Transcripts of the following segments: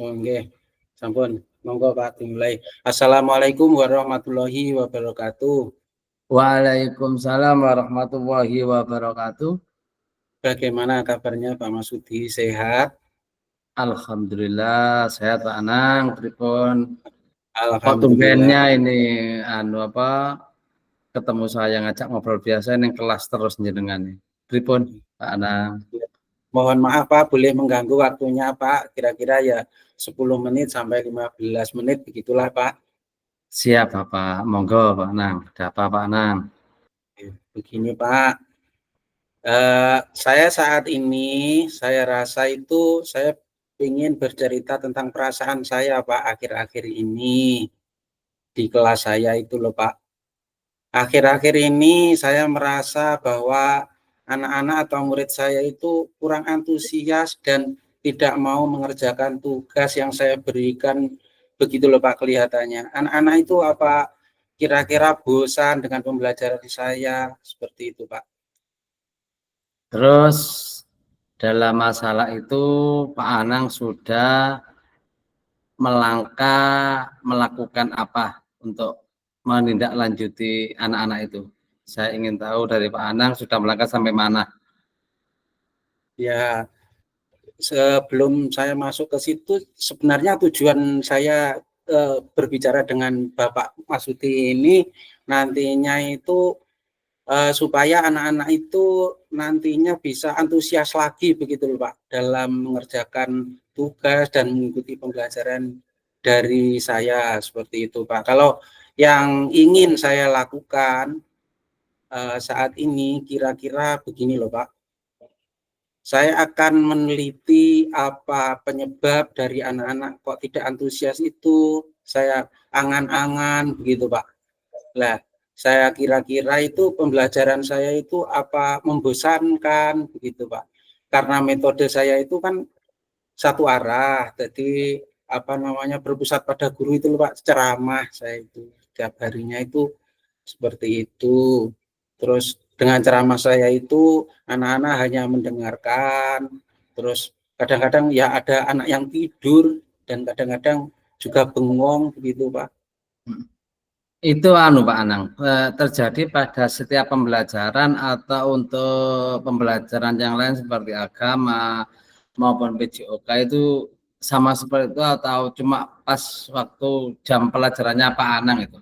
Oh, nggih. Sampun. Monggo Pak dimulai. Assalamualaikum warahmatullahi wabarakatuh. Waalaikumsalam warahmatullahi wabarakatuh. Bagaimana kabarnya Pak Masudi? Sehat? Alhamdulillah sehat Pak Anang. Pripun? Kok Alhamdulillah. tumbennya ini ketemu saya ngajak ngobrol biasa ini kelas terus jenengan nih. Pripun Pak Anang? Mohon maaf Pak, boleh mengganggu waktunya Pak. Kira-kira ya 10 menit sampai 15 menit begitulah Pak. Siap Bapak. Monggo Pak Anang. Ada apa Pak Anang? Begini Pak, saya saat ini saya rasa itu saya ingin bercerita tentang perasaan saya Pak akhir-akhir ini di kelas saya itu loh Pak. Akhir-akhir ini saya merasa bahwa anak-anak atau murid saya itu kurang antusias dan tidak mau mengerjakan tugas yang saya berikan, begitu loh Pak kelihatannya. Anak-anak itu apa kira-kira bosan dengan pembelajaran saya, seperti itu Pak. Terus dalam masalah itu Pak Anang sudah melakukan apa untuk menindaklanjuti anak-anak itu? Saya ingin tahu dari Pak Anang sudah melangkah sampai mana. Ya, sebelum saya masuk ke situ, sebenarnya tujuan saya berbicara dengan Bapak Masuti ini nantinya itu supaya anak-anak itu nantinya bisa antusias lagi begitu loh Pak dalam mengerjakan tugas dan mengikuti pembelajaran dari saya, seperti itu Pak. Kalau yang ingin saya lakukan saat ini kira-kira begini loh Pak. Saya akan meneliti apa penyebab dari anak-anak kok tidak antusias itu. Saya angan-angan begitu Pak. Lah, saya kira-kira itu pembelajaran saya itu apa membosankan begitu Pak. Karena metode saya itu kan satu arah, jadi apa namanya berpusat pada guru itu Pak, ceramah saya itu setiap harinya itu seperti itu. Terus dengan ceramah saya itu anak-anak hanya mendengarkan, terus kadang-kadang ya ada anak yang tidur dan kadang-kadang juga bengong begitu Pak. Itu Pak Anang, terjadi pada setiap pembelajaran atau untuk pembelajaran yang lain seperti agama maupun PJOK itu sama seperti itu atau cuma pas waktu jam pelajarannya Pak Anang itu?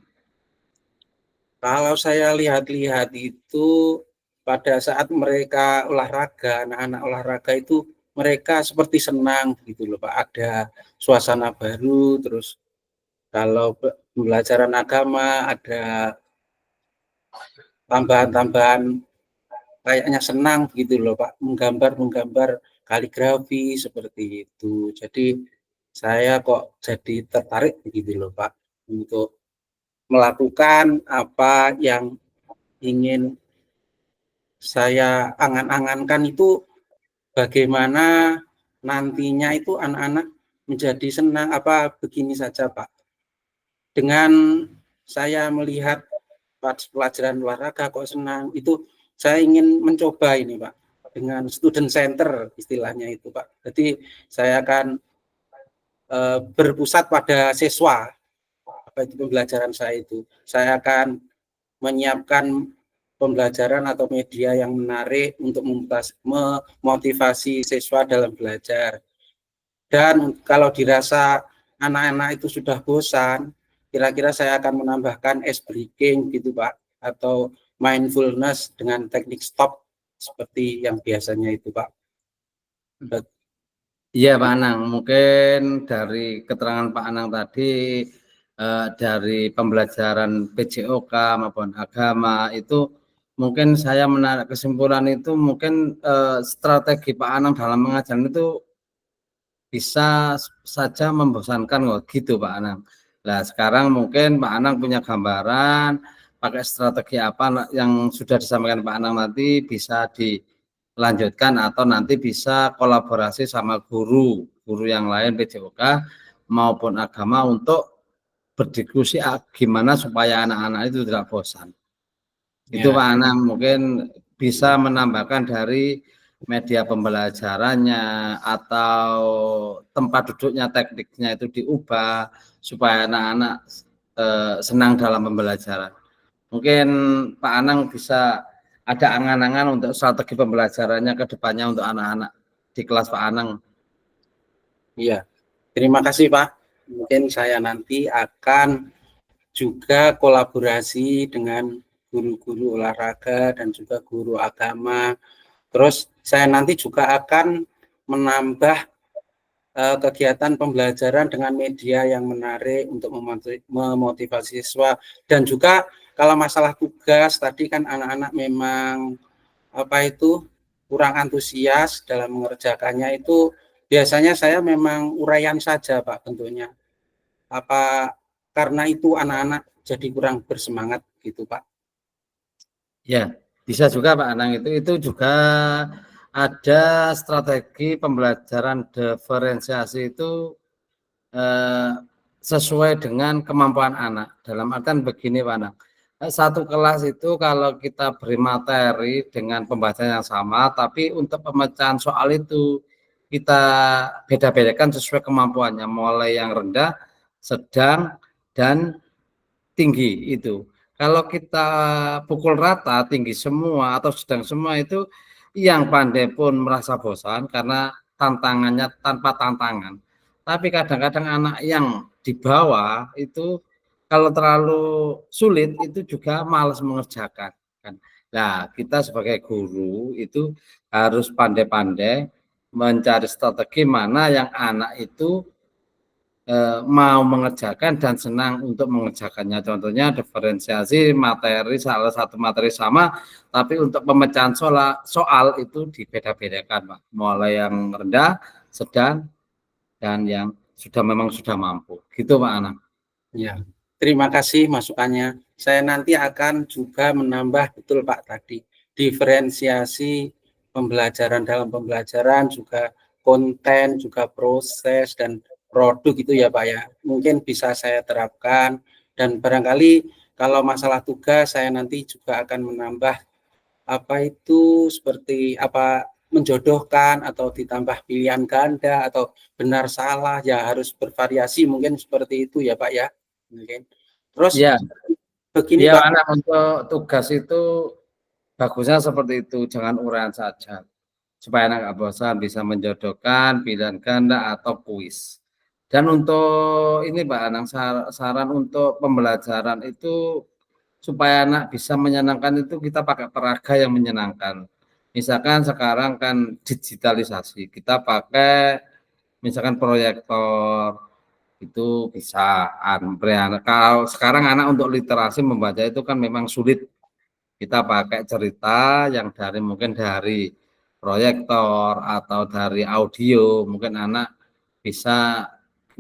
Kalau saya lihat-lihat itu pada saat mereka olahraga, anak-anak olahraga itu mereka seperti senang gitu loh Pak. Ada suasana baru, terus kalau pembelajaran agama ada tambahan-tambahan kayaknya senang gitu loh Pak, menggambar kaligrafi seperti itu. Jadi saya kok jadi tertarik begitu loh Pak untuk melakukan apa yang ingin saya angan-angankan itu bagaimana nantinya itu anak-anak menjadi senang apa begini saja Pak. Dengan saya melihat pelajaran olahraga kok senang, itu saya ingin mencoba ini Pak dengan student center istilahnya itu Pak. Jadi saya akan berpusat pada siswa apa itu pembelajaran saya itu. Saya akan menyiapkan pembelajaran atau media yang menarik untuk memotivasi siswa dalam belajar. Dan kalau dirasa anak-anak itu sudah bosan, kira-kira saya akan menambahkan ice breaking gitu Pak, atau mindfulness dengan teknik stop seperti yang biasanya itu Pak. Iya Pak Anang, mungkin dari keterangan Pak Anang tadi dari pembelajaran PJOK maupun agama itu mungkin saya menarik kesimpulan itu mungkin strategi Pak Anang dalam mengajar itu bisa saja membosankan kok gitu Pak Anang. Nah sekarang mungkin Pak Anang punya gambaran pakai strategi apa yang sudah disampaikan Pak Anang nanti bisa dilanjutkan atau nanti bisa kolaborasi sama guru yang lain PJOK maupun agama untuk berdiskusi gimana supaya anak-anak itu tidak bosan. Itu Pak Ya, Anang mungkin bisa menambahkan dari media pembelajarannya atau tempat tempat duduknya, tekniknya itu diubah supaya anak-anak senang dalam pembelajaran. Mungkin Pak Anang bisa ada angan-angan untuk strategi pembelajarannya ke depannya untuk anak-anak di kelas Pak Anang. Iya, terima kasih Pak. Mungkin saya nanti akan juga kolaborasi dengan guru-guru olahraga dan juga guru agama. Terus saya nanti juga akan menambah kegiatan pembelajaran dengan media yang menarik untuk memotivasi siswa. Dan juga kalau masalah tugas tadi kan anak-anak memang kurang antusias dalam mengerjakannya, itu biasanya saya memang uraian saja Pak bentuknya. Karena itu anak-anak jadi kurang bersemangat gitu Pak. Ya, bisa juga Pak Anang, itu juga ada strategi pembelajaran diferensiasi itu sesuai dengan kemampuan anak. Dalam artian begini Pak Anang, satu kelas itu kalau kita beri materi dengan pembahasan yang sama, tapi untuk pemecahan soal itu kita beda-bedakan sesuai kemampuannya, mulai yang rendah, sedang, dan tinggi itu. Kalau kita pukul rata tinggi semua atau sedang semua, itu yang pandai pun merasa bosan karena tantangannya tanpa tantangan. Tapi kadang-kadang anak yang di bawah itu kalau terlalu sulit itu juga malas mengerjakan kan. Nah, kita sebagai guru itu harus pandai-pandai mencari strategi mana yang anak itu mau mengerjakan dan senang untuk mengerjakannya. Contohnya diferensiasi materi, salah satu materi sama, tapi untuk pemecahan soal itu dibeda-bedakan, Pak. Mulai yang rendah, sedang, dan yang memang sudah mampu. Gitu, Pak Anang. Ya, terima kasih masukannya. Saya nanti akan juga menambah betul Pak tadi, diferensiasi pembelajaran dalam pembelajaran, juga konten, juga proses dan produk itu ya Pak ya. Mungkin bisa saya terapkan, dan barangkali kalau masalah tugas saya nanti juga akan menambah seperti menjodohkan atau ditambah pilihan ganda atau benar salah, ya harus bervariasi, mungkin seperti itu ya Pak ya. Mungkin. Terus ya, begini ya Pak. Anak, untuk tugas itu bagusnya seperti itu, jangan uraian saja. Supaya anak nggak bosan, bisa menjodohkan pilihan ganda atau kuis. Dan untuk ini Pak Anang, saran untuk pembelajaran itu supaya anak bisa menyenangkan itu kita pakai peraga yang menyenangkan. Misalkan sekarang kan digitalisasi, kita pakai misalkan proyektor, itu bisa. Kalau sekarang anak untuk literasi membaca itu kan memang sulit, kita pakai cerita yang mungkin dari proyektor atau dari audio, mungkin anak bisa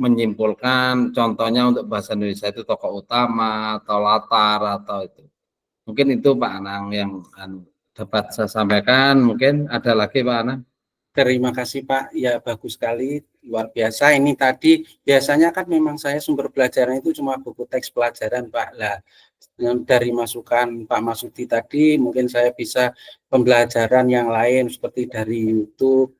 menyimpulkan. Contohnya untuk bahasa Indonesia itu tokoh utama atau latar atau itu. Mungkin itu Pak Anang yang dapat saya sampaikan. Mungkin ada lagi Pak Anang. Terima kasih Pak, ya bagus sekali, luar biasa. Ini tadi biasanya kan memang saya sumber belajarnya itu cuma buku teks pelajaran Pak. Lah dari masukan Pak Masudi tadi mungkin saya bisa pembelajaran yang lain seperti dari YouTube.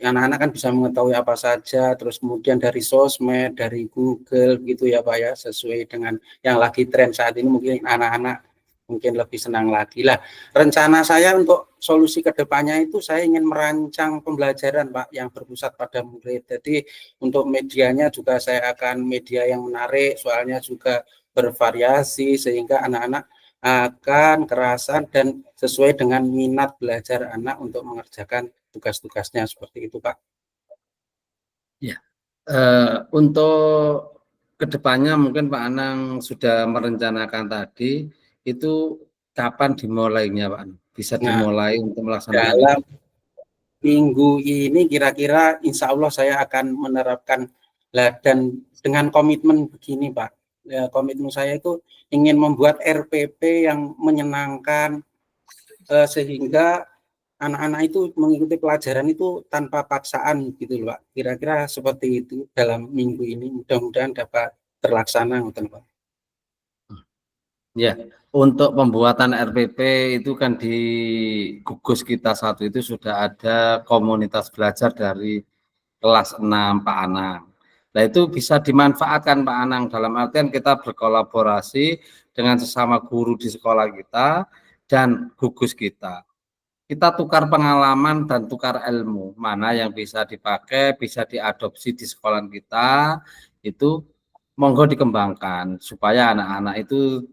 Anak-anak kan bisa mengetahui apa saja, terus kemudian dari sosmed, dari Google gitu ya Pak ya, sesuai dengan yang lagi tren saat ini, mungkin anak-anak mungkin lebih senang lagi. Lah, rencana saya untuk solusi kedepannya itu saya ingin merancang pembelajaran Pak yang berpusat pada murid. Jadi untuk medianya juga saya akan media yang menarik, soalnya juga bervariasi sehingga anak-anak akan kerasan dan sesuai dengan minat belajar anak untuk mengerjakan tugas-tugasnya, seperti itu Pak. Ya, untuk kedepannya mungkin Pak Anang sudah merencanakan tadi, itu kapan dimulainya Pak Anang? Bisa dimulai untuk melaksanakan itu? Dalam minggu ini kira-kira insya Allah saya akan menerapkan. Dan dengan komitmen begini Pak, ya, komitmen saya itu ingin membuat RPP yang menyenangkan, sehingga anak-anak itu mengikuti pelajaran itu tanpa paksaan gitu loh Pak. Kira-kira seperti itu dalam minggu ini, mudah-mudahan dapat terlaksana Pak. Ya, untuk pembuatan RPP itu kan di gugus kita satu itu sudah ada komunitas belajar dari kelas 6 Pak Anang. Nah itu bisa dimanfaatkan Pak Anang, dalam artian kita berkolaborasi dengan sesama guru di sekolah kita dan gugus kita. Kita tukar pengalaman dan tukar ilmu, mana yang bisa dipakai, bisa diadopsi di sekolah kita, itu monggo dikembangkan supaya anak-anak itu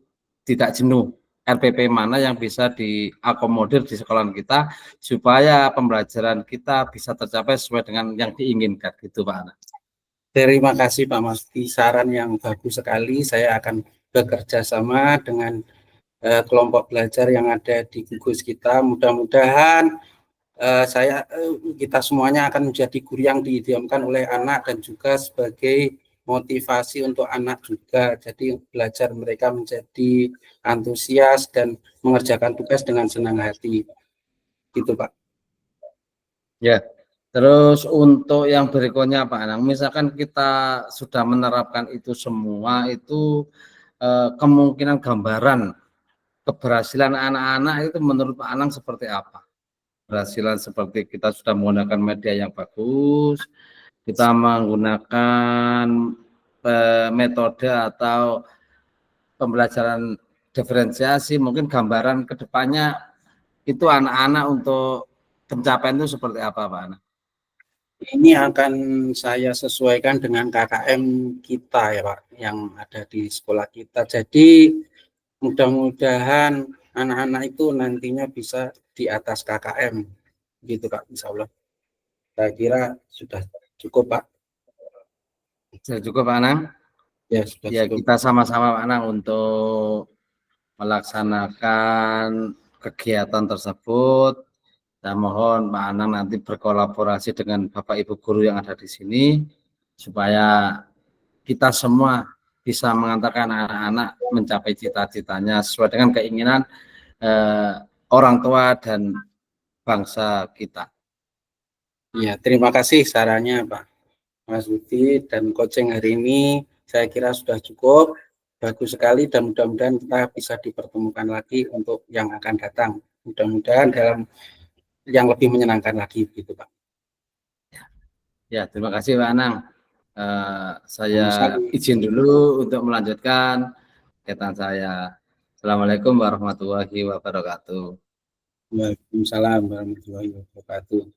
tidak jenuh. RPP mana yang bisa diakomodir di sekolah kita supaya pembelajaran kita bisa tercapai sesuai dengan yang diinginkan, gitu Pak Ana. Terima kasih Pak Masti, saran yang bagus sekali. Saya akan bekerja sama dengan kelompok belajar yang ada di gugus kita. Mudah-mudahan kita semuanya akan menjadi guru yang diidamkan oleh anak dan juga sebagai motivasi untuk anak juga. Jadi belajar mereka menjadi antusias dan mengerjakan tugas dengan senang hati. Gitu Pak. Ya. Terus untuk yang berikutnya Pak Anang, misalkan kita sudah menerapkan itu semua, itu kemungkinan gambaran keberhasilan anak-anak itu menurut Pak Anang seperti apa? Keberhasilan seperti kita sudah menggunakan media yang bagus, kita menggunakan metode atau pembelajaran diferensiasi, mungkin gambaran ke depannya itu anak-anak untuk pencapaian itu seperti apa Pak Ana? Ini akan saya sesuaikan dengan KKM kita ya Pak, yang ada di sekolah kita. Jadi mudah-mudahan anak-anak itu nantinya bisa di atas KKM. Gitu Pak, insya Allah. Saya kira sudah cukup Pak. Sudah cukup Pak Anang? Ya, sudah Ya cukup. kita sama-sama Pak Anang untuk melaksanakan kegiatan tersebut. Saya mohon Pak Anang nanti berkolaborasi dengan Bapak Ibu guru yang ada di sini supaya kita semua bisa mengantarkan anak-anak mencapai cita-citanya sesuai dengan keinginan orang tua dan bangsa kita. Ya, terima kasih sarannya Pak Mas Budi dan coaching hari ini. Saya kira sudah cukup, bagus sekali dan mudah-mudahan kita bisa dipertemukan lagi untuk yang akan datang. Mudah-mudahan dalam yang lebih menyenangkan lagi, gitu Pak. Ya, terima kasih Pak Anang. Saya izin dulu untuk melanjutkan kegiatan saya. Assalamualaikum warahmatullahi wabarakatuh. Waalaikumsalam warahmatullahi wabarakatuh.